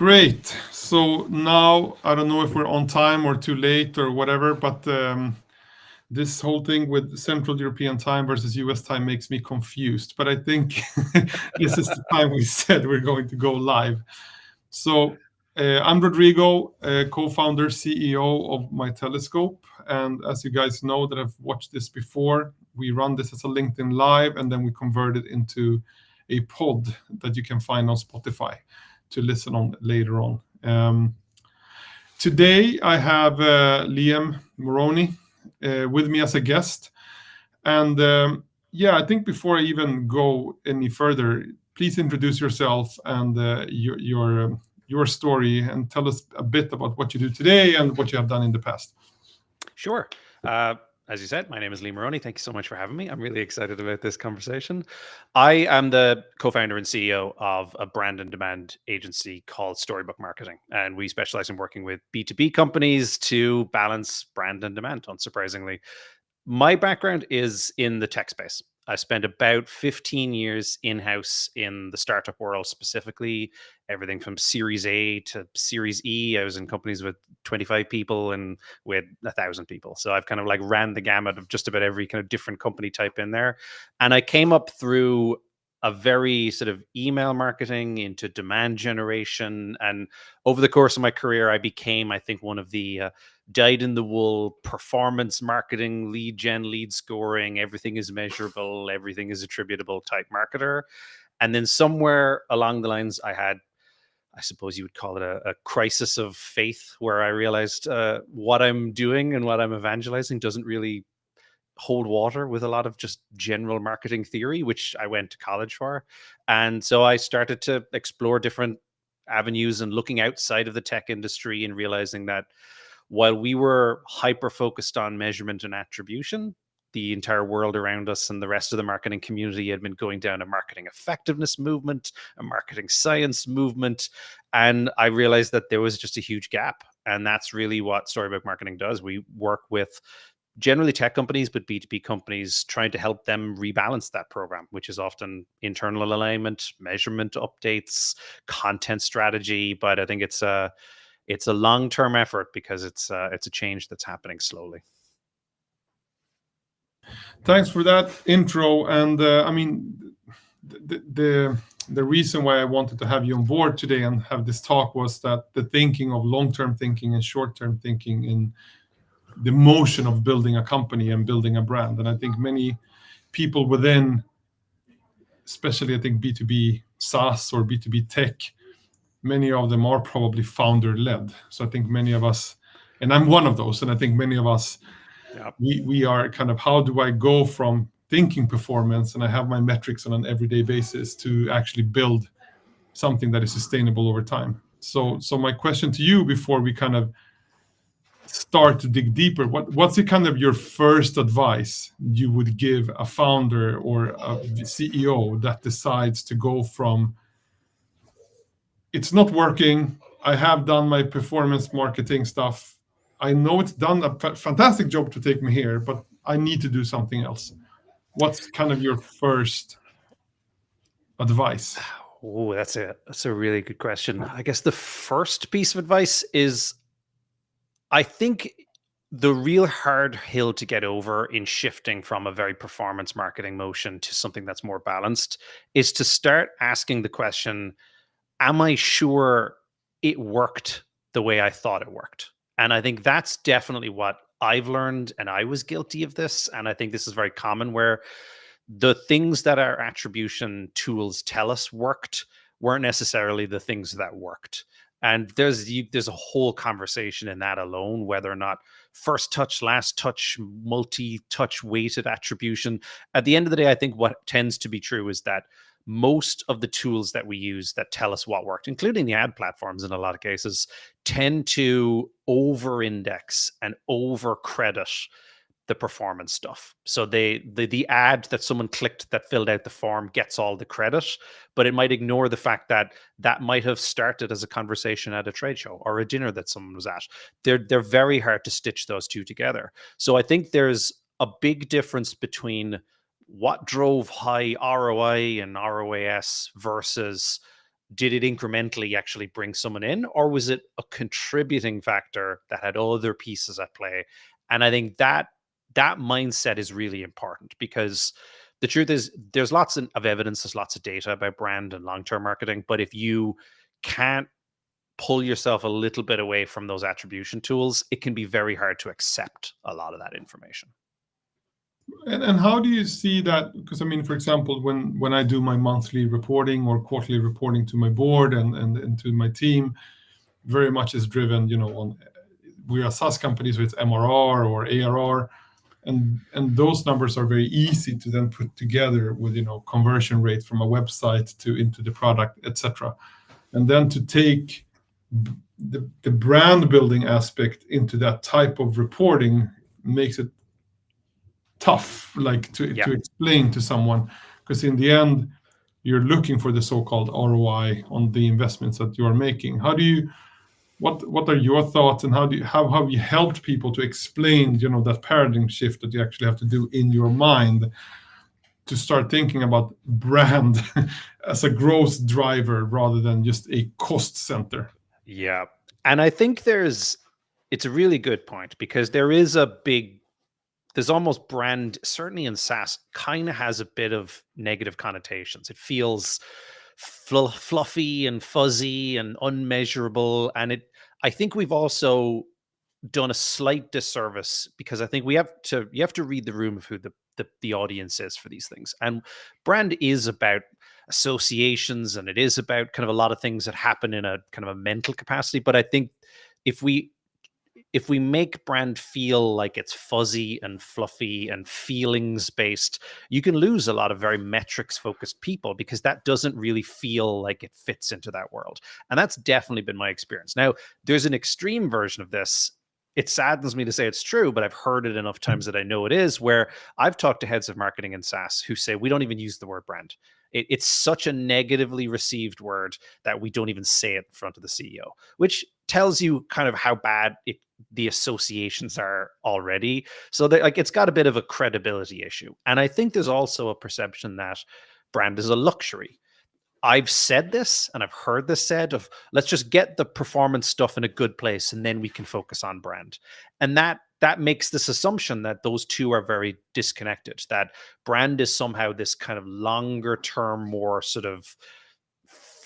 Great. So now I don't know if we're on time or too late or whatever, but this whole thing with Central European time versus US time makes me confused. But I think this is the time we said we're going to go live. So I'm Rodrigo, co-founder, CEO of My Telescope. And as you guys know that have watched this before, we run this as a LinkedIn Live, and then we convert it into a pod that you can find on Spotify to listen on later on. Today I have Liam Moroney with me as a guest. And I think before I even go any further, please introduce yourself and your story, and tell us a bit about what you do today and what you have done in the past. Sure. As you said, my name is Lee Moroney. Thank you so much for having me. I'm really excited about this conversation. I am the co-founder and CEO of a brand and demand agency called Storybook Marketing. And we specialize in working with B2B companies to balance brand and demand, unsurprisingly. My background is in the tech space. I spent about 15 years in-house in the startup world, specifically everything from Series A to Series E. I was in companies with 25 people and with 1,000 people. So I've kind of like ran the gamut of just about every kind of different company type in there. And I came up through a very sort of email marketing into demand generation. And over the course of my career, I became, I think, one of the dyed-in-the-wool performance marketing, lead gen, lead scoring, everything is measurable, everything is attributable type marketer. And then somewhere along the lines, I suppose you would call it a crisis of faith, where I realized what I'm doing and what I'm evangelizing doesn't really hold water with a lot of just general marketing theory, which I went to college for. And so I started to explore different avenues and looking outside of the tech industry and realizing that while we were hyper focused on measurement and attribution, the entire world around us and the rest of the marketing community had been going down a marketing effectiveness movement, a marketing science movement. And I realized that there was just a huge gap. And that's really what Storybook Marketing does. We work with generally tech companies, but B2B companies, trying to help them rebalance that program, which is often internal alignment, measurement updates, content strategy. But I think it's a long-term effort because it's a change that's happening slowly. Thanks for that intro. And I mean, the reason why I wanted to have you on board today and have this talk was that the thinking of long-term thinking and short-term thinking in the motion of building a company and building a brand. And I think many people within, especially I think B2B SaaS or B2B tech, many of them are probably founder-led. So I think many of us, and I'm one of those, and I think many of us, we are kind of, how do I go from thinking performance and I have my metrics on an everyday basis to actually build something that is sustainable over time? So my question to you before we kind of start to dig deeper, what's the kind of your first advice you would give a founder or a CEO that decides to go from, it's not working, I have done my performance marketing stuff, I know it's done a fantastic job to take me here, but I need to do something else? What's kind of your first advice? Oh, that's a really good question. I guess the first piece of advice is, I think the real hard hill to get over in shifting from a very performance marketing motion to something that's more balanced is to start asking the question, am I sure it worked the way I thought it worked? And I think that's definitely what I've learned, and I was guilty of this. And I think this is very common, where the things that our attribution tools tell us worked weren't necessarily the things that worked. And there's a whole conversation in that alone, whether or not first touch, last touch, multi-touch weighted attribution. At the end of the day, I think what tends to be true is that most of the tools that we use that tell us what worked, including the ad platforms in a lot of cases, tend to over-index and over-credit the performance stuff. So the ad that someone clicked that filled out the form gets all the credit, but it might ignore the fact that that might have started as a conversation at a trade show or a dinner that someone was at. They're very hard to stitch those two together. So I think there's a big difference between what drove high ROI and ROAS versus did it incrementally actually bring someone in, or was it a contributing factor that had other pieces at play? And I think that mindset is really important, because the truth is there's lots of evidence, there's lots of data about brand and long-term marketing, but if you can't pull yourself a little bit away from those attribution tools, it can be very hard to accept a lot of that information. And how do you see that? Because I mean, for example, when I do my monthly reporting or quarterly reporting to my board and to my team, very much is driven, on, we are a SaaS company, so it's MRR or ARR, and those numbers are very easy to then put together with, conversion rate from a website to into the product, etc. And then to take the brand building aspect into that type of reporting makes it tough, like to explain to someone, because in the end you're looking for the so-called ROI on the investments that you are making. How do you, what are your thoughts, and how have you helped people to explain, that paradigm shift that you actually have to do in your mind to start thinking about brand as a growth driver rather than just a cost center? Yeah. And I think it's a really good point, because there's almost brand, certainly in SaaS, kind of has a bit of negative connotations. It feels fluffy and fuzzy and unmeasurable. And I think we've also done a slight disservice, because I think you have to read the room of who the audience is for these things. And brand is about associations, and it is about kind of a lot of things that happen in a kind of a mental capacity. But I think if we make brand feel like it's fuzzy and fluffy and feelings based, you can lose a lot of very metrics focused people, because that doesn't really feel like it fits into that world. And that's definitely been my experience. Now, there's an extreme version of this. It saddens me to say it's true, but I've heard it enough times that I know it is, where I've talked to heads of marketing in SaaS who say, we don't even use the word brand. It's such a negatively received word that we don't even say it in front of the CEO, which tells you kind of how bad the associations are already. So it's got a bit of a credibility issue. And I think there's also a perception that brand is a luxury. I've said this, and I've heard this said, of let's just get the performance stuff in a good place and then we can focus on brand. And that makes this assumption that those two are very disconnected, that brand is somehow this kind of longer term, more sort of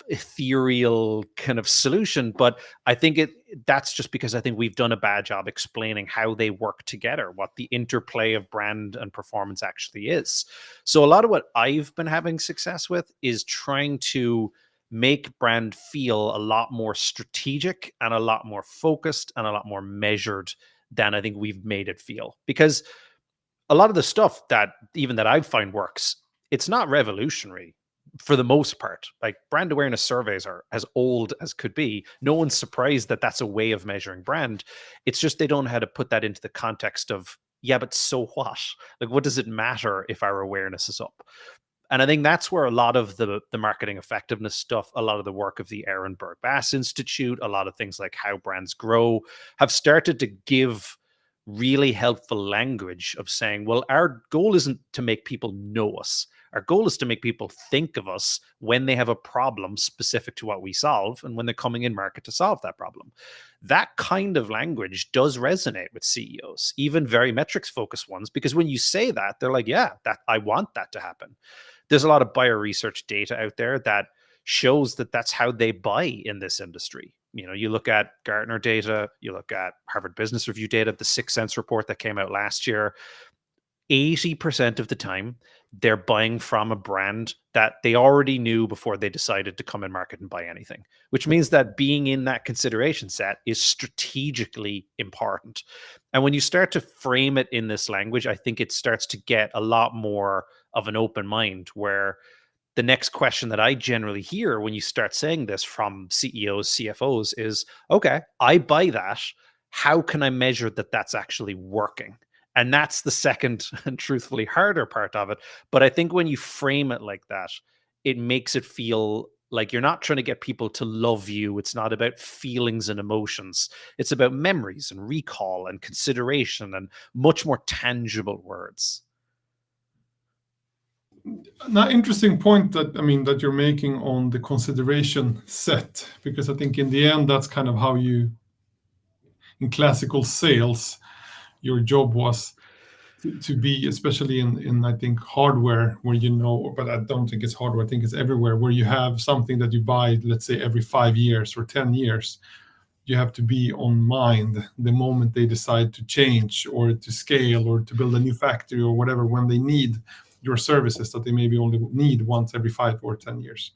ethereal kind of solution. But I think that's just because I think we've done a bad job explaining how they work together, what the interplay of brand and performance actually is. So a lot of what I've been having success with is trying to make brand feel a lot more strategic and a lot more focused and a lot more measured than I think we've made it feel. Because a lot of the stuff that I find works, it's not revolutionary for the most part. Like, brand awareness surveys are as old as could be. No one's surprised that that's a way of measuring brand. It's just they don't know how to put that into the context of, yeah, but so what? Like, what does it matter if our awareness is up? And I think that's where a lot of the marketing effectiveness stuff, a lot of the work of the Aaron Burr Bass Institute, a lot of things like How Brands Grow have started to give really helpful language of saying, well, our goal isn't to make people know us. Our goal is to make people think of us when they have a problem specific to what we solve and when they're coming in market to solve that problem. That kind of language does resonate with CEOs, even very metrics focused ones, because when you say that, they're like, yeah, that I want that to happen. There's a lot of buyer research data out there that shows that that's how they buy in this industry. You know, you look at Gartner data, you look at Harvard Business Review data, the 6th Sense report that came out last year. 80% of the time, they're buying from a brand that they already knew before they decided to come in market and buy anything, which means that being in that consideration set is strategically important. And when you start to frame it in this language, I think it starts to get a lot more of an open mind, where the next question that I generally hear when you start saying this from CEOs, CFOs is, okay, I buy that. How can I measure that that's actually working? And that's the second and truthfully harder part of it. But I think when you frame it like that, it makes it feel like you're not trying to get people to love you. It's not about feelings and emotions. It's about memories and recall and consideration and much more tangible words. Now, interesting point that, I mean, that you're making on the consideration set, because I think in the end that's kind of how you, in classical sales, your job was to be, especially in I think hardware, where but I don't think it's hardware. I think it's everywhere where you have something that you buy, let's say every 5 years or 10 years. You have to be on mind the moment they decide to change or to scale or to build a new factory or whatever, when they need your services that they maybe only need once every 5 or 10 years.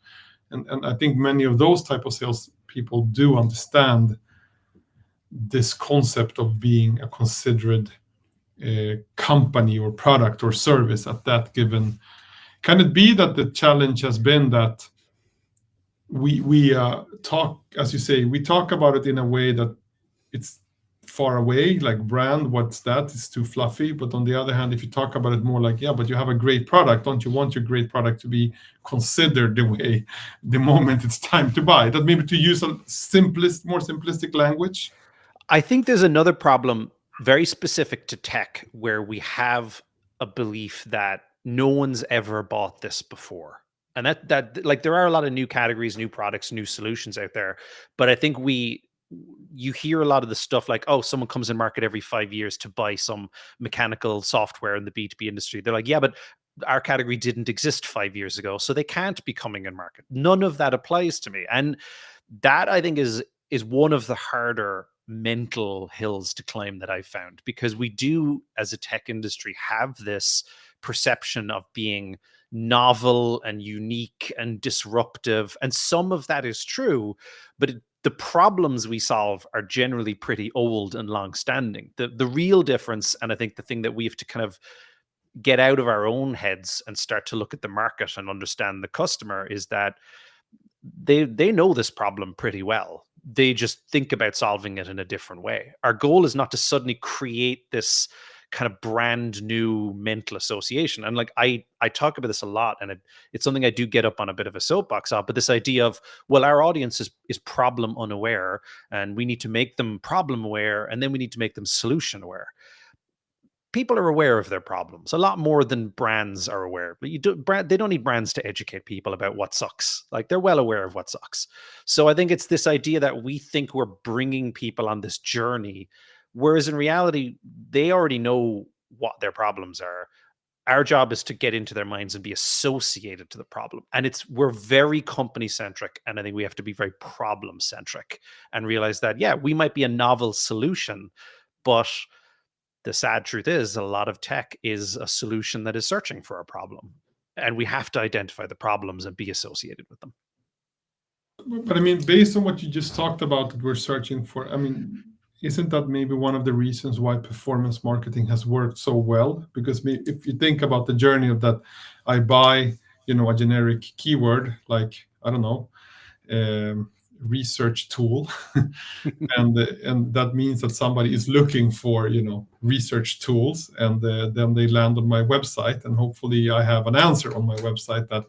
And I think many of those type of sales people do understand this concept of being a considered company or product or service at that given. Can it be that the challenge has been that we talk, as you say, we talk about it in a way that it's far away, like brand, what's that? It's too fluffy. But on the other hand, if you talk about it more like, yeah, but you have a great product, don't you want your great product to be considered the way the moment it's time to buy? That maybe to use a more simplistic language. I think there's another problem very specific to tech where we have a belief that no one's ever bought this before. And that like there are a lot of new categories, new products, new solutions out there, but I think you hear a lot of the stuff like, oh, someone comes in market every 5 years to buy some mechanical software in the B2B industry. They're like, yeah, but our category didn't exist 5 years ago, so they can't be coming in market. None of that applies to me. And that I think is one of the harder mental hills to climb that I've found, because we do as a tech industry have this perception of being novel and unique and disruptive, and some of that is true, but the problems we solve are generally pretty old and long standing. The real difference, and I think the thing that we have to kind of get out of our own heads and start to look at the market and understand the customer, is that they know this problem pretty well. They just think about solving it in a different way. Our goal is not to suddenly create this kind of brand new mental association. And like I talk about this a lot, and it's something I do get up on a bit of a soapbox of. But this idea of, well, our audience is problem unaware, and we need to make them problem aware, and then we need to make them solution aware. People are aware of their problems a lot more than brands are aware. But they don't need brands to educate people about what sucks. Like, they're well aware of what sucks. So I think it's this idea that we think we're bringing people on this journey, whereas in reality, they already know what their problems are. Our job is to get into their minds and be associated to the problem. And we're very company centric. And I think we have to be very problem centric and realize that, yeah, we might be a novel solution, but the sad truth is a lot of tech is a solution that is searching for a problem, and we have to identify the problems and be associated with them. But I mean, based on what you just talked about, that we're searching for, I mean, isn't that maybe one of the reasons why performance marketing has worked so well? Because if you think about the journey of that, I buy, a generic keyword like, I don't know, research tool, and that means that somebody is looking for, research tools, and then they land on my website, and hopefully I have an answer on my website that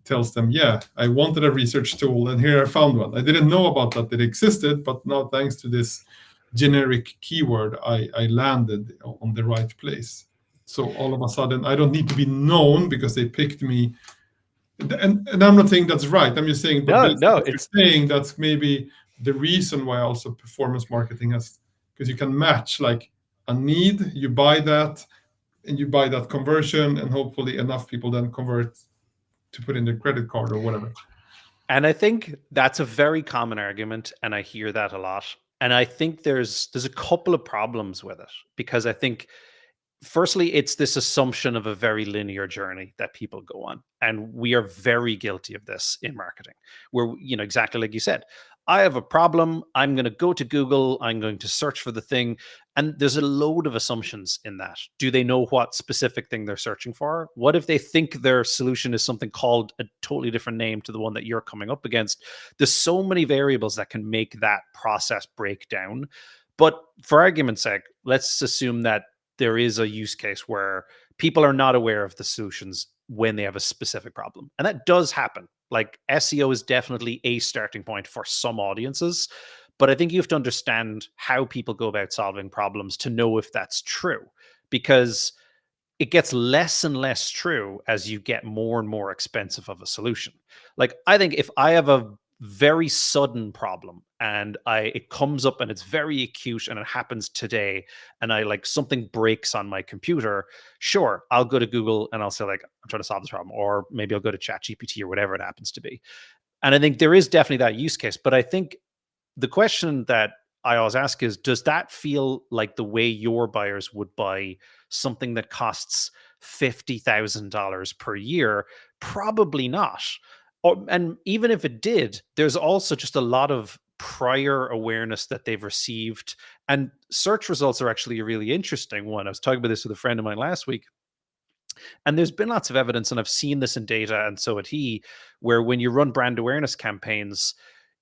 tells them, yeah, I wanted a research tool, and here I found one. I didn't know about that it existed, but now thanks to this generic keyword, I landed on the right place. So all of a sudden, I don't need to be known because they picked me. And I'm not saying that's right. I'm just saying, but No, based on no, what you're saying, that's maybe the reason why also performance marketing has, because you can match like a need, you buy that, and you buy that conversion, and hopefully enough people then convert to put in their credit card or whatever. And I think that's a very common argument, and I hear that a lot. And I think there's a couple of problems with it, because I think firstly, it's this assumption of a very linear journey that people go on. And we are very guilty of this in marketing, where, exactly like you said, I have a problem. I'm going to go to Google. I'm going to search for the thing. And there's a load of assumptions in that. Do they know what specific thing they're searching for? What if they think their solution is something called a totally different name to the one that you're coming up against? There's so many variables that can make that process break down. But for argument's sake, let's assume that there is a use case where people are not aware of the solutions when they have a specific problem. And that does happen. Like, SEO is definitely a starting point for some audiences, but I think you have to understand how people go about solving problems to know if that's true. Because it gets less and less true as you get more and more expensive of a solution. Like, I think if I have a very sudden problem and it comes up and it's very acute and it happens today, and I like something breaks on my computer, sure, I'll go to Google and I'll say like, I'm trying to solve this problem, or maybe I'll go to ChatGPT or whatever it happens to be. And I think there is definitely that use case, but I think the question that I always ask is, does that feel like the way your buyers would buy something that costs $50,000 per year? Probably not. And even if it did, there's also just a lot of prior awareness that they've received. And search results are actually a really interesting one. I was talking about this with a friend of mine last week. And there's been lots of evidence, and I've seen this in data, and so had he, where when you run brand awareness campaigns,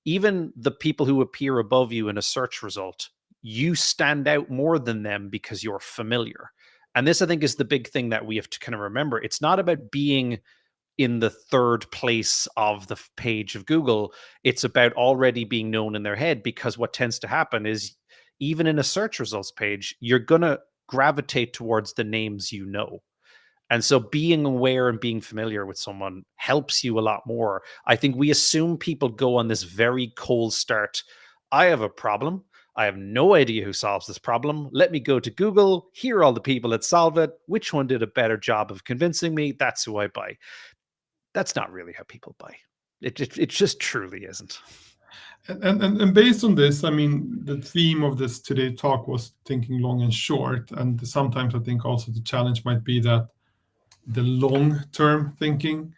even the people who appear above you in a search result, you stand out more than them because you're familiar. And this, I think, is the big thing that we have to kind of remember. It's not about being in the third place of the page of Google. It's about already being known in their head, because what tends to happen is, even in a search results page, you're going to gravitate towards the names you know. And so being aware and being familiar with someone helps you a lot more. I think we assume people go on this very cold start. I have a problem. I have no idea who solves this problem. Let me go to Google, hear all the people that solve it. Which one did a better job of convincing me? That's who I buy. That's not really how people buy. It just truly isn't. And based on this, I mean, the theme of this today talk was thinking long and short. And sometimes I think also the challenge might be that the long-term thinking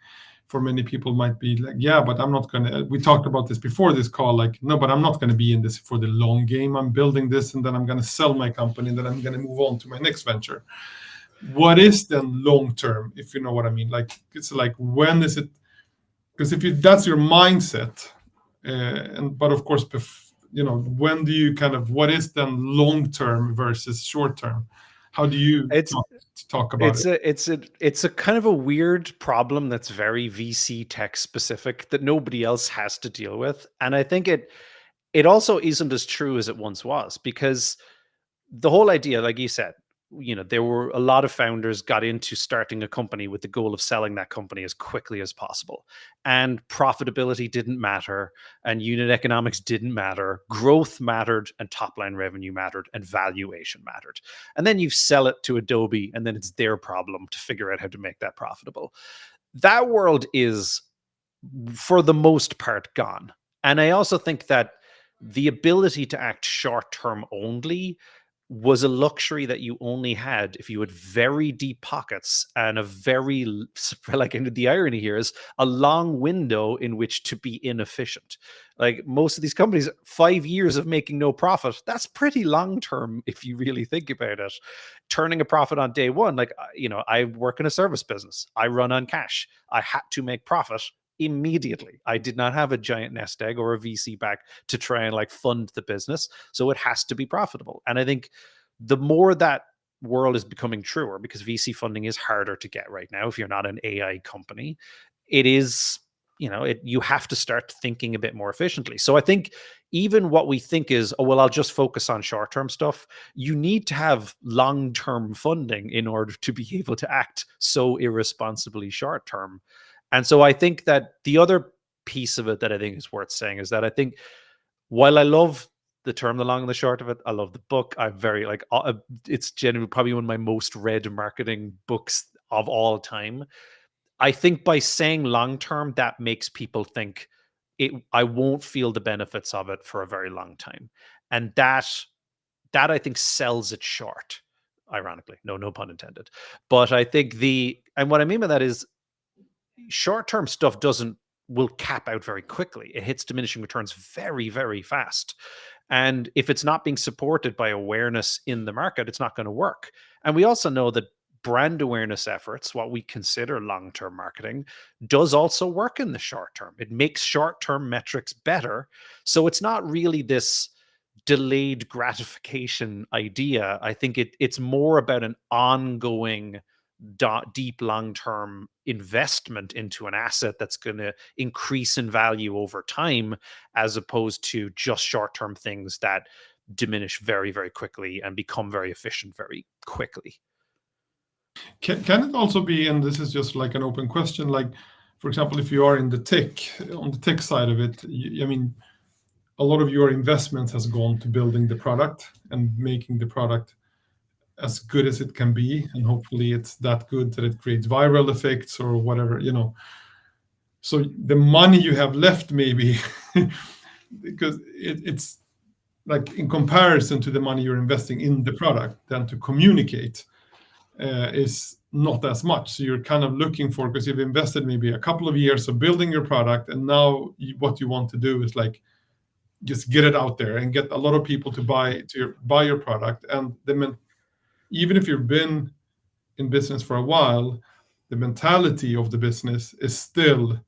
for many people might be like, yeah, but I'm not gonna. We talked about this before this call. Like, no, but I'm not gonna be in this for the long game. I'm building this, and then I'm gonna sell my company, and then I'm gonna move on to my next venture. What is then long-term, if you know what I mean? Like, it's like, when is it? Because that's your mindset, but of course, when do you kind of, what is then long-term versus short-term? How do you It's talk about it? it's a kind of a weird problem that's very VC tech specific that nobody else has to deal with. And I think it also isn't as true as it once was, because the whole idea, like you said, there were a lot of founders got into starting a company with the goal of selling that company as quickly as possible. And profitability didn't matter, and unit economics didn't matter. Growth mattered, and top line revenue mattered, and valuation mattered. And then you sell it to Adobe, and then it's their problem to figure out how to make that profitable. That world is, for the most part, gone. And I also think that the ability to act short term only was a luxury that you only had if you had very deep pockets and a very, like, and the irony here is, a long window in which to be inefficient. Like, most of these companies, 5 years of making no profit, that's pretty long term if you really think about it. Turning a profit on day one, like, I work in a service business, I run on cash, I had to make profit immediately. I did not have a giant nest egg or a VC back to try and like fund the business. So it has to be profitable. And I think the more that world is becoming truer, because VC funding is harder to get right now if you're not an AI company, it is, you have to start thinking a bit more efficiently. So I think even what we think is, oh, well, I'll just focus on short-term stuff, you need to have long-term funding in order to be able to act so irresponsibly short-term. And so I think that the other piece of it that I think is worth saying is that I think, while I love the term, the long and the short of it, I love the book. I'm very like, it's genuinely probably one of my most read marketing books of all time. I think by saying long term, that makes people think I won't feel the benefits of it for a very long time. And that I think sells it short, ironically. No pun intended. But I think and what I mean by that is, short-term stuff will cap out very quickly. It hits diminishing returns very, very fast. And if it's not being supported by awareness in the market, it's not going to work. And we also know that brand awareness efforts, what we consider long-term marketing, does also work in the short term. It makes short-term metrics better. So it's not really this delayed gratification idea. I think it's more about an ongoing deep long-term investment into an asset that's going to increase in value over time, as opposed to just short-term things that diminish very, very quickly and become very efficient very quickly. Can it also be, and this is just like an open question, like, for example, if you are in the tech, on the tech side of it, I mean, a lot of your investment has gone to building the product and making the product as good as it can be, and hopefully it's that good that it creates viral effects or whatever, So the money you have left, maybe, because it's like in comparison to the money you're investing in the product, then to communicate is not as much. So you're kind of looking for, because you've invested maybe a couple of years of building your product, and now what you want to do is like just get it out there and get a lot of people to buy your product. And even if you've been in business for a while, the mentality of the business is still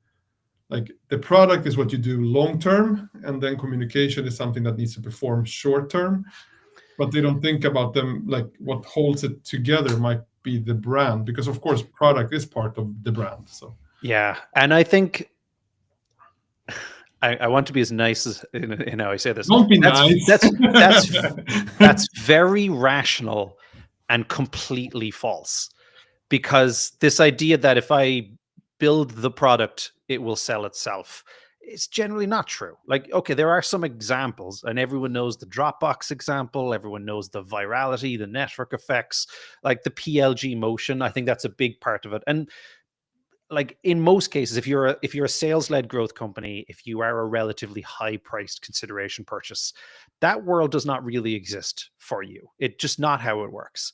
like the product is what you do long term, and then communication is something that needs to perform short term. But they don't think about them, like what holds it together might be the brand, because of course product is part of the brand. So Yeah, and I think I want to be as nice as in how I say this. don't be That's nice. that's that's that's very rational and completely false. Because this idea that if I build the product, it will sell itself, it's generally not true. Like, okay, there are some examples, and everyone knows the Dropbox example, everyone knows the virality, the network effects, like the PLG motion. I think that's a big part of it. And like in most cases, if you're a sales-led growth company, if you are a relatively high-priced consideration purchase, that world does not really exist for you. It's just not how it works.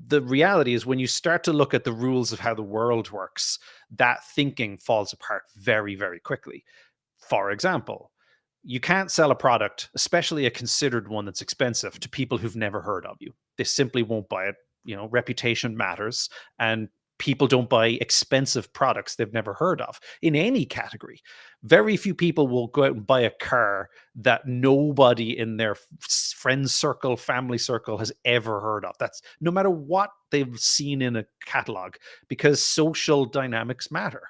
The reality is when you start to look at the rules of how the world works, that thinking falls apart very, very quickly. For example, you can't sell a product, especially a considered one that's expensive, to people who've never heard of you. They simply won't buy it. Reputation matters, and people don't buy expensive products they've never heard of in any category. Very few people will go out and buy a car that nobody in their friends circle, family circle has ever heard of. That's no matter what they've seen in a catalog, because social dynamics matter.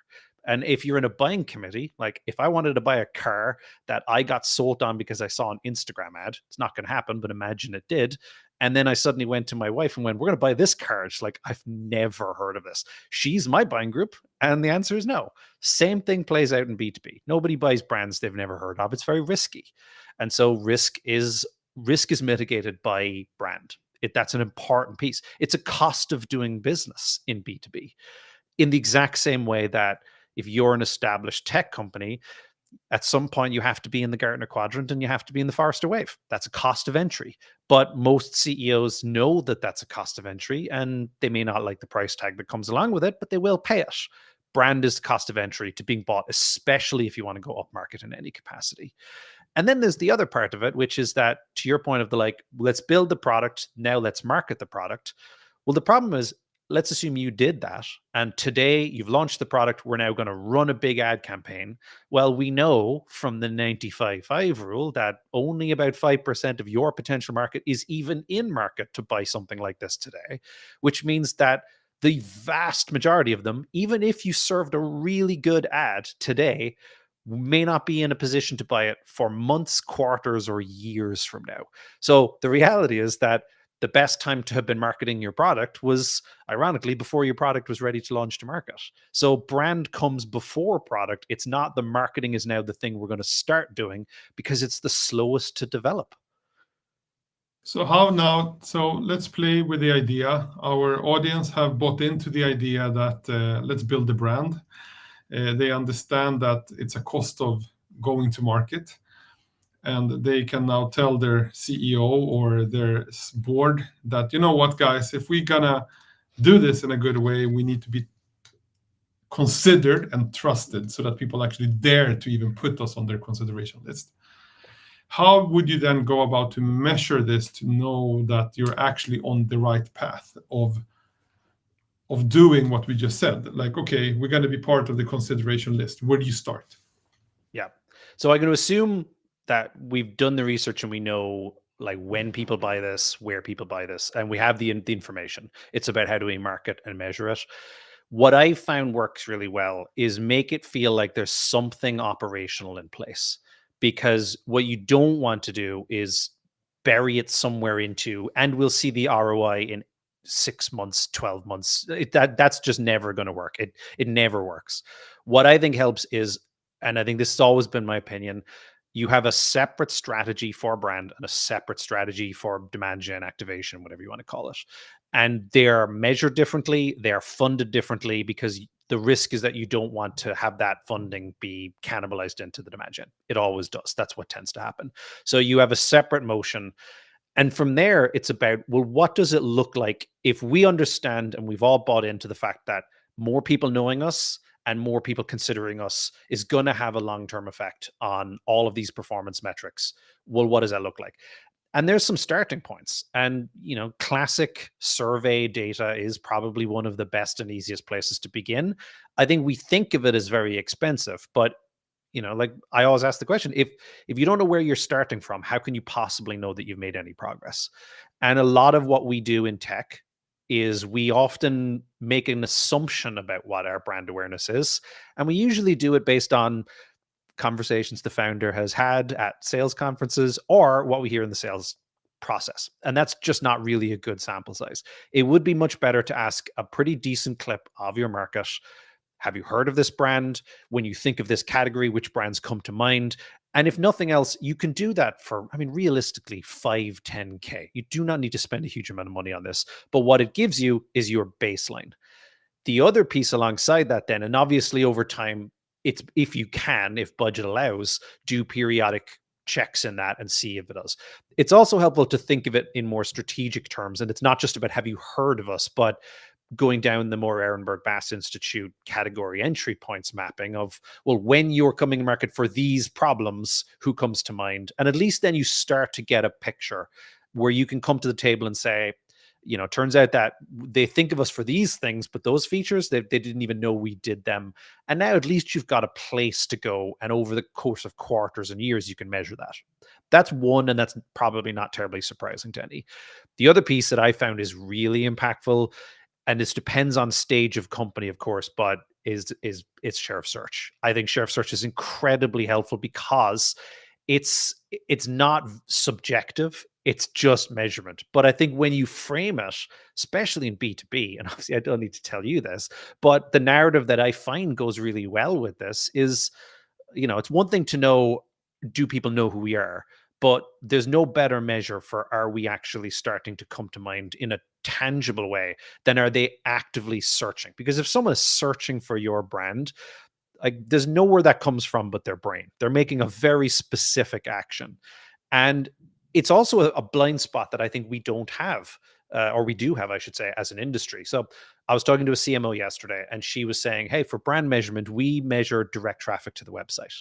And if you're in a buying committee, like if I wanted to buy a car that I got sold on because I saw an Instagram ad, it's not going to happen, but imagine it did. And then I suddenly went to my wife and went, we're going to buy this car. She's like, I've never heard of this. She's my buying group. And the answer is no. Same thing plays out in B2B. Nobody buys brands they've never heard of. It's very risky. And so risk is mitigated by brand. That's an important piece. It's a cost of doing business in B2B, in the exact same way that if you're an established tech company, at some point you have to be in the Gartner quadrant and you have to be in the Forrester wave. That's a cost of entry. But most CEOs know that that's a cost of entry, and they may not like the price tag that comes along with it, but they will pay it. Brand is the cost of entry to being bought, especially if you want to go up market in any capacity. And then there's the other part of it, which is that, to your point of the like, let's build the product, now let's market the product. Well, the problem is, let's assume you did that, and today you've launched the product. We're now going to run a big ad campaign. Well, we know from the 95/5 rule that only about 5% of your potential market is even in market to buy something like this today, which means that the vast majority of them, even if you served a really good ad today, may not be in a position to buy it for months, quarters, or years from now. So the reality is that the best time to have been marketing your product was, ironically, before your product was ready to launch to market. So brand comes before product. It's not the marketing is now the thing we're going to start doing, because it's the slowest to develop. So how now? So let's play with the idea. Our audience have bought into the idea that let's build a brand. They understand that it's a cost of going to market, and they can now tell their CEO or their board that, you know what, guys, if we're gonna do this in a good way, we need to be considered and trusted so that people actually dare to even put us on their consideration list. How would you then go about to measure this to know that you're actually on the right path of doing what we just said? Like, okay, we're going to be part of the consideration list. Where do you start? Yeah. So I'm going to assume that we've done the research and we know like when people buy this, where people buy this, and we have the information. It's about how do we market and measure it. What I found works really well is make it feel like there's something operational in place, because what you don't want to do is bury it somewhere into, and we'll see the ROI in 6 months, 12 months. That's just never going to work. It never works. What I think helps is, and I think this has always been my opinion, you have a separate strategy for brand and a separate strategy for demand gen activation, whatever you want to call it. And they're measured differently, they're funded differently, because the risk is that you don't want to have that funding be cannibalized into the demand gen. It always does. That's what tends to happen. So you have a separate motion. And from there, it's about, well, what does it look like if we understand and we've all bought into the fact that more people knowing us and more people considering us is going to have a long-term effect on all of these performance metrics. Well, what does that look like? And there's some starting points. And, classic survey data is probably one of the best and easiest places to begin. I think we think of it as very expensive, but like I always ask the question, if you don't know where you're starting from, how can you possibly know that you've made any progress? And a lot of what we do in tech is we often make an assumption about what our brand awareness is. And we usually do it based on conversations the founder has had at sales conferences or what we hear in the sales process. And that's just not really a good sample size. It would be much better to ask a pretty decent clip of your market. Have you heard of this brand? When you think of this category, which brands come to mind? And if nothing else, you can do that for, realistically, 5, 10K. You do not need to spend a huge amount of money on this. But what it gives you is your baseline. The other piece alongside that then, and obviously over time, it's, if you can, if budget allows, do periodic checks in that and see if it does. It's also helpful to think of it in more strategic terms. And it's not just about, have you heard of us, but going down the more Ehrenberg Bass Institute category entry points mapping of, well, when you're coming to market for these problems, who comes to mind? And at least then you start to get a picture where you can come to the table and say, turns out that they think of us for these things, but those features, they didn't even know we did them. And now at least you've got a place to go. And over the course of quarters and years, you can measure that. That's one, and that's probably not terribly surprising to any. The other piece that I found is really impactful, and this depends on stage of company, of course, but it's share of search. I think share of search is incredibly helpful because it's not subjective. It's just measurement. But I think when you frame it, especially in B2B, and obviously I don't need to tell you this, but the narrative that I find goes really well with this is, it's one thing to know, do people know who we are? But there's no better measure for, are we actually starting to come to mind in a tangible way than are they actively searching? Because if someone is searching for your brand, like, there's nowhere that comes from but their brain. They're making a very specific action. And it's also a blind spot that I think we don't have, or we do have, I should say, as an industry. So I was talking to a CMO yesterday, and she was saying, hey, for brand measurement, we measure direct traffic to the website.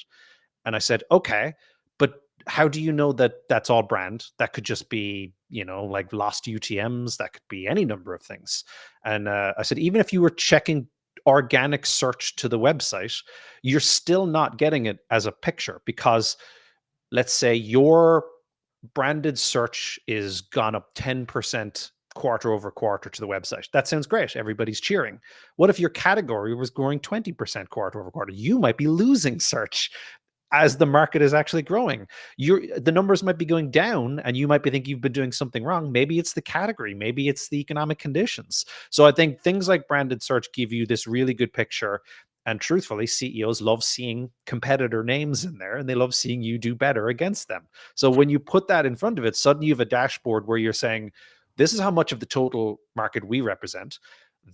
And I said, okay, but how do you know that that's all brand? That could just be, like lost UTMs. That could be any number of things. And I said, even if you were checking organic search to the website, you're still not getting it as a picture, because let's say your branded search is gone up 10% quarter over quarter to the website. That sounds great. Everybody's cheering. What if your category was growing 20% quarter over quarter? You might be losing search as the market is actually growing. The numbers might be going down, and you might be thinking you've been doing something wrong. Maybe it's the category, maybe it's the economic conditions. So I think things like branded search give you this really good picture. And truthfully, CEOs love seeing competitor names in there, and they love seeing you do better against them. So when you put that in front of it, suddenly you have a dashboard where you're saying, this is how much of the total market we represent.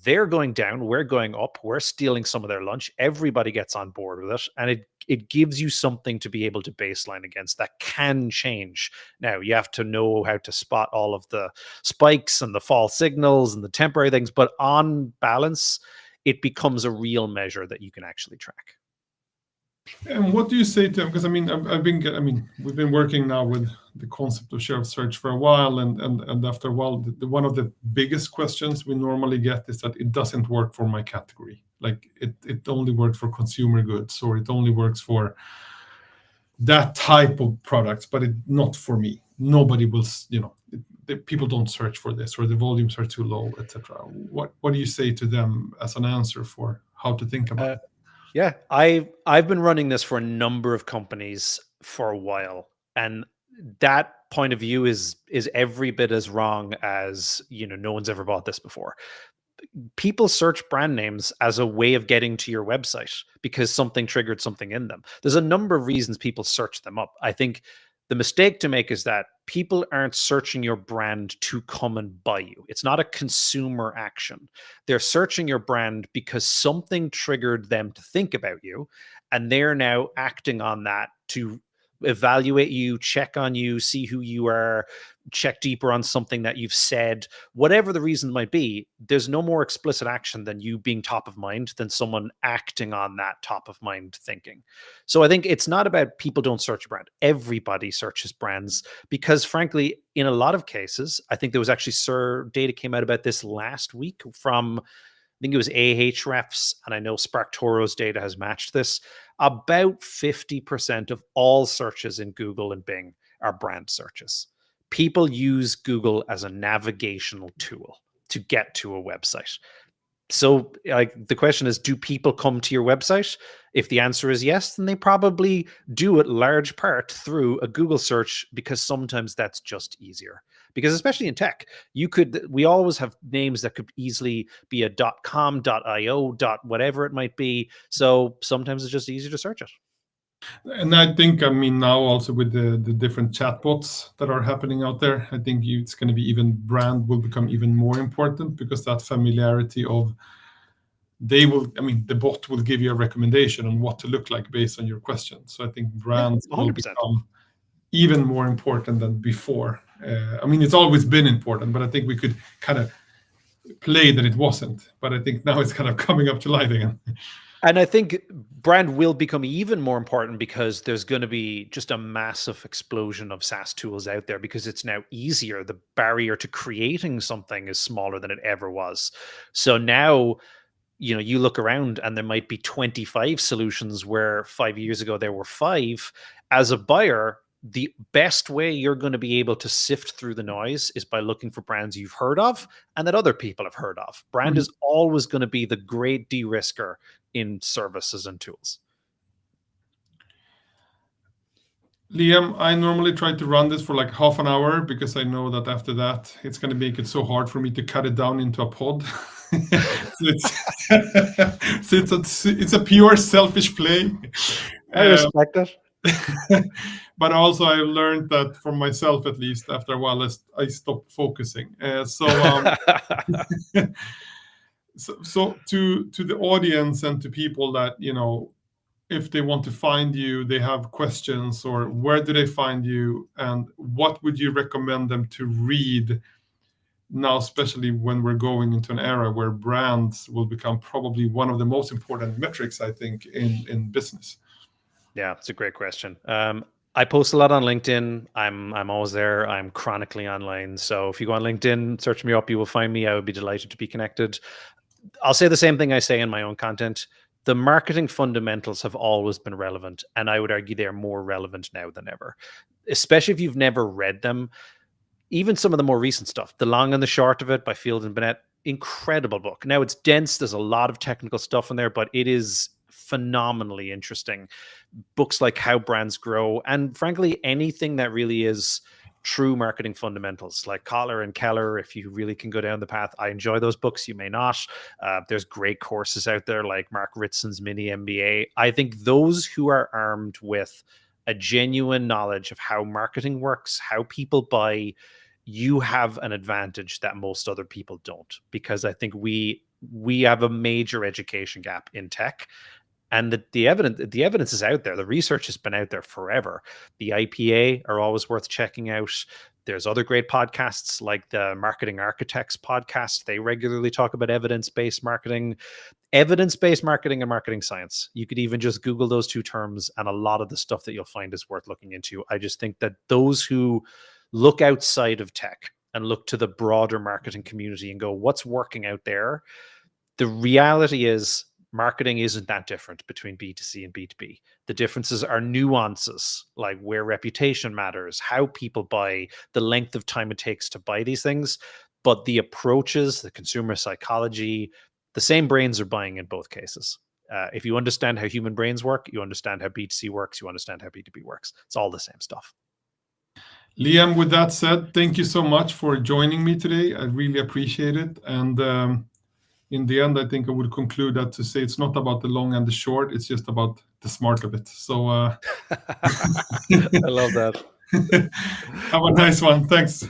They're going down, we're going up, we're stealing some of their lunch. Everybody gets on board with it. And it gives you something to be able to baseline against that can change. Now, you have to know how to spot all of the spikes and the false signals and the temporary things, but on balance, it becomes a real measure that you can actually track. And what do you say to them? Because we've been working now with the concept of share of search for a while, and after a while, one of the biggest questions we normally get is that it doesn't work for my category. Like it only works for consumer goods, or it only works for that type of products, but not for me. Nobody will, people don't search for this, or the volumes are too low, etc. What do you say to them as an answer for how to think about it? Yeah, I've been running this for a number of companies for a while, and that point of view is every bit as wrong as, no one's ever bought this before. People search brand names as a way of getting to your website because something triggered something in them. There's a number of reasons people search them up. I think the mistake to make is that people aren't searching your brand to come and buy you. It's not a consumer action. They're searching your brand because something triggered them to think about you, and they're now acting on that to evaluate you, check on you, see who you are, check deeper on something that you've said, whatever the reason might be. There's no more explicit action than you being top of mind than someone acting on that top of mind thinking. So I think it's not about people don't search a brand. Everybody searches brands because, frankly, in a lot of cases, I think there was actually data came out about this last week from, I think it was Ahrefs, and I know SparkToro's data has matched this. About 50% of all searches in Google and Bing are brand searches. People use Google as a navigational tool to get to a website. So, like, the question is, do people come to your website? If the answer is yes, then they probably do it large part through a Google search, because sometimes that's just easier. Because especially in tech, we always have names that could easily be a .com, .io, whatever it might be. So sometimes it's just easier to search it. And I think, I mean, now also with the different chatbots that are happening out there, I think it's going to be brand will become even more important, because that familiarity of the bot will give you a recommendation on what to look like based on your question. So I think brands will 100%. become even more important than before. It's always been important, but I think we could kind of play that it wasn't. But I think now it's kind of coming up to life again. And I think brand will become even more important because there's going to be just a massive explosion of SaaS tools out there, because it's now easier. The barrier to creating something is smaller than it ever was. So now, you look around and there might be 25 solutions where 5 years ago there were 5. As a buyer, the best way you're going to be able to sift through the noise is by looking for brands you've heard of and that other people have heard of. Brand is always going to be the great de-risker in services and tools. Liam, I normally try to run this for like half an hour, because I know that after that it's going to make it so hard for me to cut it down into a pod. It's a pure selfish play. I respect it. But also I learned that for myself, at least after a while, I stopped focusing. So to the audience and to people that, if they want to find you, they have questions, or where do they find you, and what would you recommend them to read now, especially when we're going into an era where brands will become probably one of the most important metrics, I think, in business? Yeah, it's a great question. I post a lot on LinkedIn. I'm always there. I'm chronically online. So if you go on LinkedIn, search me up, you will find me. I would be delighted to be connected. I'll say the same thing I say in my own content. The marketing fundamentals have always been relevant, and I would argue they're more relevant now than ever, especially if you've never read them. Even some of the more recent stuff, The Long and the Short of It by Field and Bennett, incredible book. Now, it's dense. There's a lot of technical stuff in there, but it is phenomenally interesting. Books like How Brands Grow, and frankly, anything that really is true marketing fundamentals, like Kotler and Keller, if you really can go down the path. I enjoy those books. You may not. There's great courses out there like Mark Ritson's Mini MBA. I think those who are armed with a genuine knowledge of how marketing works, how people buy, you have an advantage that most other people don't, because I think we have a major education gap in tech. And the evidence is out there. The research has been out there forever. The IPA are always worth checking out. There's other great podcasts like the Marketing Architects podcast. They regularly talk about evidence-based marketing and marketing science. You could even just Google those two terms, and a lot of the stuff that you'll find is worth looking into. I just think that those who look outside of tech and look to the broader marketing community and go, what's working out there? The reality is, marketing isn't that different between B2C and B2B. The differences are nuances, like where reputation matters, how people buy, the length of time it takes to buy these things. But the approaches, the consumer psychology, the same brains are buying in both cases. If you understand how human brains work, you understand how B2C works, you understand how B2B works. It's all the same stuff. Liam, with that said, thank you so much for joining me today. I really appreciate it. And in the end, I think I would conclude that to say it's not about the long and the short, it's just about the smart of it. So I love that. have a nice one. Thanks.